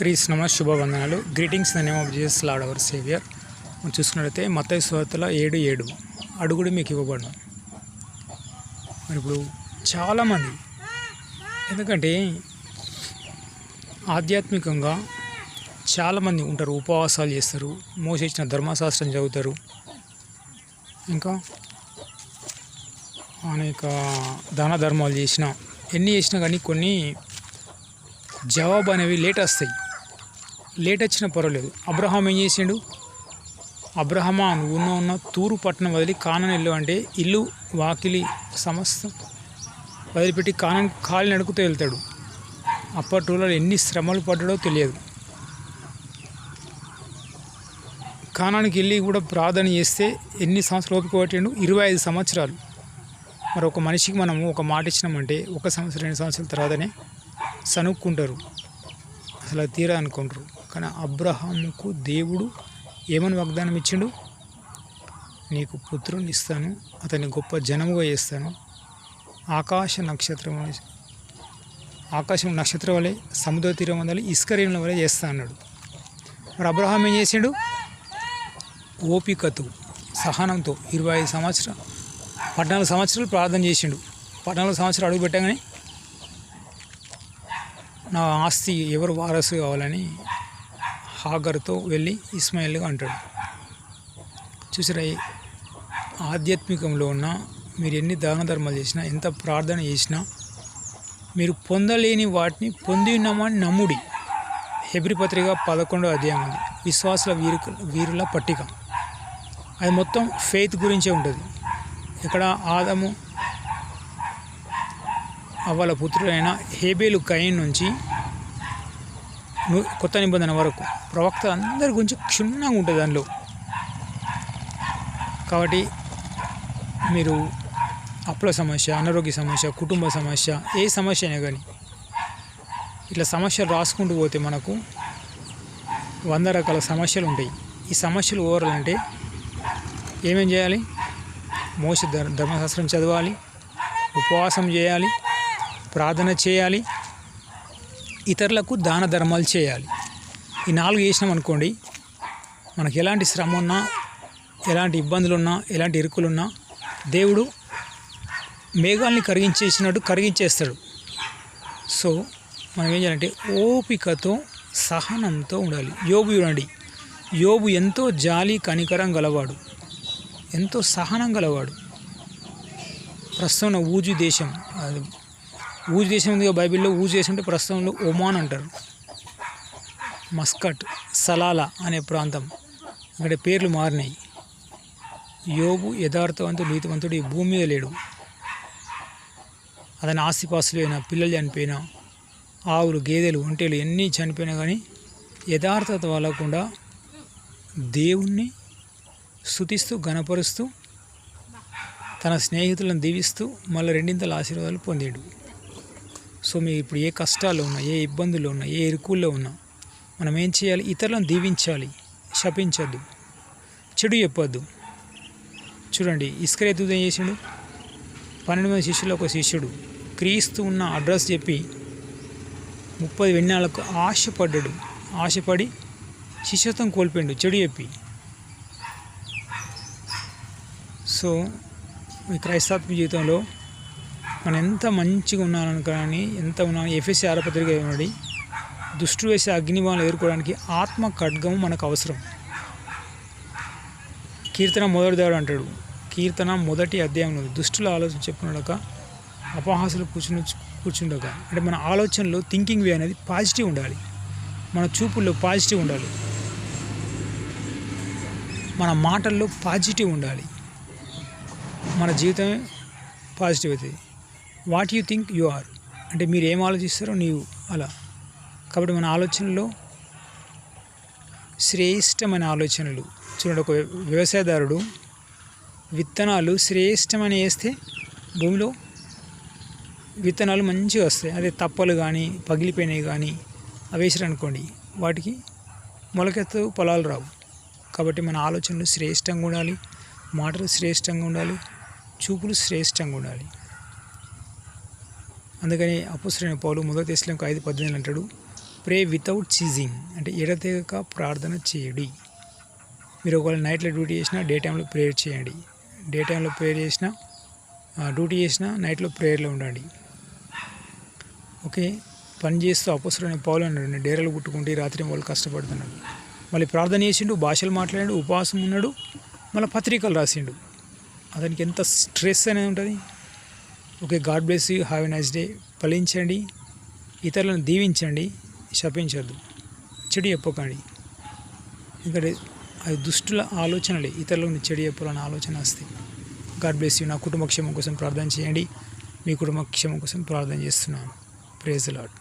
క్రీస్తునామ శుభవందనాలు. Greetings in the name of Jesus Lord our saviour. మనం చూసుకున్నట్లయితే మత్తయి సువార్తలో 7:7 అడుగుడు మీకు ఇవ్వబడును. మరి ఇప్పుడు చాలామంది ఎందుకంటే ఆధ్యాత్మికంగా చాలామంది ఉంటారు, ఉపవాసాలు చేస్తారు, మోసే ఇచ్చిన ధర్మశాస్త్రం చదువుతారు, ఇంకా అనేక దాన ధర్మాలు ఎన్ని చేసినా కానీ కొన్ని జవాబు అనేవి లేట్ వస్తాయి. లేట్ వచ్చినా పర్వాలేదు. అబ్రహాం ఏం చేసిండు? అబ్రహమా, నువ్వు ఉన్న తూరు పట్టణం వదిలి కానాను వెళ్ళు అంటే ఇల్లు వాకిలి సమస్తం వదిలిపెట్టి కానాను కాలి నడుకుతూ వెళ్తాడు. అప్పటి రోజుల్లో ఎన్ని శ్రమలు పడ్డాడో తెలియదు. కానానికి వెళ్ళి కూడా ప్రార్థన చేస్తే ఎన్ని సంవత్సరాలు ఓపిక పట్టిండు? 25 సంవత్సరాలు. మరి ఒక మనిషికి మనము ఒక మాట ఇచ్చినామంటే 1 సంవత్సరం 2 సంవత్సరాల తర్వాతనే సనుక్కుంటారు, అసలు తీరా అనుకుంటారు. కానీ అబ్రహాముకు దేవుడు ఏమని వాగ్దానం ఇచ్చిండు? నీకు పుత్రుని ఇస్తాను, అతన్ని గొప్ప జనముగా చేస్తాను, ఆకాశం నక్షత్రం వలె సముద్ర తీరం వల్ల ఇసుకరేణుల వలె చేస్తా అన్నాడు. మరి అబ్రహాం ఏం చేసిండు? ఓపికతో సహనంతో 25 సంవత్సరాలు 14 సంవత్సరాలు ప్రార్థన చేసిండు. 14 సంవత్సరాలు అడుగు పెట్టగానే నా ఆస్తి ఎవరు వారసు కావాలని హాగర్తో వెళ్ళి ఇస్మాయిల్గా అంటాడు. చూసారా, ఆధ్యాత్మికంలో ఉన్న మీరు ఎన్ని దాన ధర్మాలు చేసినా, ఎంత ప్రార్థన చేసినా మీరు పొందలేని వాటిని పొంది ఉన్నామని నమ్ముడి. హెబ్రీ పత్రిక 11వ అధ్యాయం ఉంది, విశ్వాసుల వీరుల పట్టిక. అది మొత్తం ఫెయిత్ గురించే ఉంటుంది. ఇక్కడ ఆదము అవ్వల పుత్రుడైన హేబేలు కయీన్ నుంచి కొత్త నిబంధన వరకు ప్రవక్త అందరి గురించి క్షుణ్ణంగా ఉంటుంది దానిలో. కాబట్టి మీరు అప్పుల సమస్య, అనారోగ్య సమస్య, కుటుంబ సమస్య, ఏ సమస్య అయినా కానీ ఇట్లా సమస్యలు రాసుకుంటూ పోతే మనకు 100 రకాల సమస్యలు ఉంటాయి. ఈ సమస్యలు ఓవరాలంటే ఏమేం చేయాలి? మోసే ధర్మశాస్త్రం చదవాలి, ఉపవాసం చేయాలి, ప్రార్థన చేయాలి, ఇతరులకు దాన ధర్మాలు చేయాలి. ఈ 4 చేసినాం అనుకోండి, మనకు ఎలాంటి శ్రమ ఉన్నా, ఎలాంటి ఇబ్బందులు ఉన్నా, ఎలాంటి ఇరుకులున్నా దేవుడు మేఘాల్ని కరిగించేస్తాడు. సో మనం ఏం చేయాలంటే ఓపికతో సహనంతో ఉండాలి. యోబు చూడండి, యోబు ఎంతో జాలి కనికరం గలవాడు, ఎంతో సహనం గలవాడు. ప్రస్తుతం ఊజు దేశం ఉందిగా బైబిల్లో. ఊజు దేశం అంటే ప్రస్తుతంలో ఒమాన్ అంటారు, మస్కట్, సలాలా అనే ప్రాంతం. ఇక్కడ పేర్లు మారినాయి. యోబు యథార్థవంతుడు, నీతివంతుడు ఈ భూమి మీద లేడు. అతని ఆస్తిపాస్తులు అయినా, పిల్లలు చనిపోయినా, ఆవులు, గేదెలు, ఒంటెలు ఎన్ని చనిపోయినా కానీ యథార్థత వలకుండా దేవుణ్ణి స్తుతిస్తూ గణపరుస్తూ తన స్నేహితులను దీవిస్తూ మళ్ళీ 2 ఆశీర్వాదాలు పొందాడు. సో మీరు ఇప్పుడు ఏ కష్టాల్లో ఉన్నా, ఏ ఇబ్బందుల్లో ఉన్నా, ఏ ఇరుకుల్లో ఉన్నా మనం ఏం చేయాలి? ఇతరులను దీవించాలి, శపించద్దు, చెడు చెప్పొద్దు. చూడండి, ఇస్కరియోతు ఏం చేసాడు? 12 మంది శిష్యులు ఒక శిష్యుడు క్రీస్తు ఉన్న అడ్రస్ చెప్పి 30 వెన్నాళ్ళకు ఆశపడి శిష్యత్వం కోల్పోయాడు చెడు చెప్పి. సో ఈ క్రైస్తవ జీవితంలో మనం ఎంత మంచిగా ఉన్నాను కానీ ఎంత ఉన్నాను, ఎఫెసీ 6 పత్రిక ఉన్నది, దుష్టు వేసే అగ్నిబాణాలు ఎదుర్కోవడానికి ఆత్మ ఖడ్గము మనకు అవసరం. కీర్తన 1 అంటాడు, కీర్తన 1 అధ్యాయంలో దుష్టుల ఆలోచన చెప్పుకున్నాక అపహాసులు కూర్చుండక అంటే మన ఆలోచనలో థింకింగ్ వే అనేది పాజిటివ్ ఉండాలి, మన చూపుల్లో పాజిటివ్ ఉండాలి, మన మాటల్లో పాజిటివ్ ఉండాలి, మన జీవితమే పాజిటివ్ అవుతుంది. What you think you are అంటే మీరు ఏం ఆలోచిస్తారో నీవు అలా. కాబట్టి మన ఆలోచనలో శ్రేష్టమైన ఆలోచనలు. చూడండి, ఒక వ్యవసాయదారుడు విత్తనాలు శ్రేష్టమని వేస్తే భూమిలో విత్తనాలు మంచిగా వస్తాయి. అదే తప్పలు కానీ పగిలిపోయినవి కానీ అవి వేసారనుకోండి, వాటికి మొలకెత్తు పొలాలు రావు. కాబట్టి మన ఆలోచనలు శ్రేష్టంగా ఉండాలి, మాటలు శ్రేష్టంగా ఉండాలి, చూపులు శ్రేష్టంగా ఉండాలి. అందుకని అపోస్తలుడైన పౌలు 1 తెస్సలోనికైయుకు 5:18 అంటాడు, ప్రే వితౌట్ చీజింగ్ అంటే ఎడతెగక ప్రార్థన చేయండి. మీరు ఒకవేళ నైట్లో డ్యూటీ చేసినా డే టైంలో ప్రేయర్ చేయండి. డే టైంలో ప్రేయర్ చేసినా డ్యూటీ చేసినా నైట్లో ప్రేయర్లో ఉండండి. ఓకే. పని చేస్తూ అపొస్తలుడైన పౌలు అన్నాడు, నేను డేరాలు కుట్టుకుంటే రాత్రి వాళ్ళు కష్టపడుతున్నాడు. మళ్ళీ ప్రార్థన చేసిండు, భాషలు మాట్లాడాడు, ఉపవాసం ఉన్నాడు, మళ్ళీ పత్రికలు రాసిండు. అతనికి ఎంత స్ట్రెస్ అనేది ఉంటుంది. Okay. God bless you, have a nice day. ఫలించండి, ఇతరులను దీవించండి, శపించద్దు, చెడు చెప్పకండి. ఎందుకంటే అది దుష్టుల ఆలోచనలే, ఇతరులకు చెడు చెప్పాలన్న ఆలోచన వస్తాయి. God bless you. నా కుటుంబ క్షేమం కోసం ప్రార్థన చేయండి. మీ కుటుంబ క్షేమం కోసం ప్రార్థన చేస్తున్నాను. Praise the lord.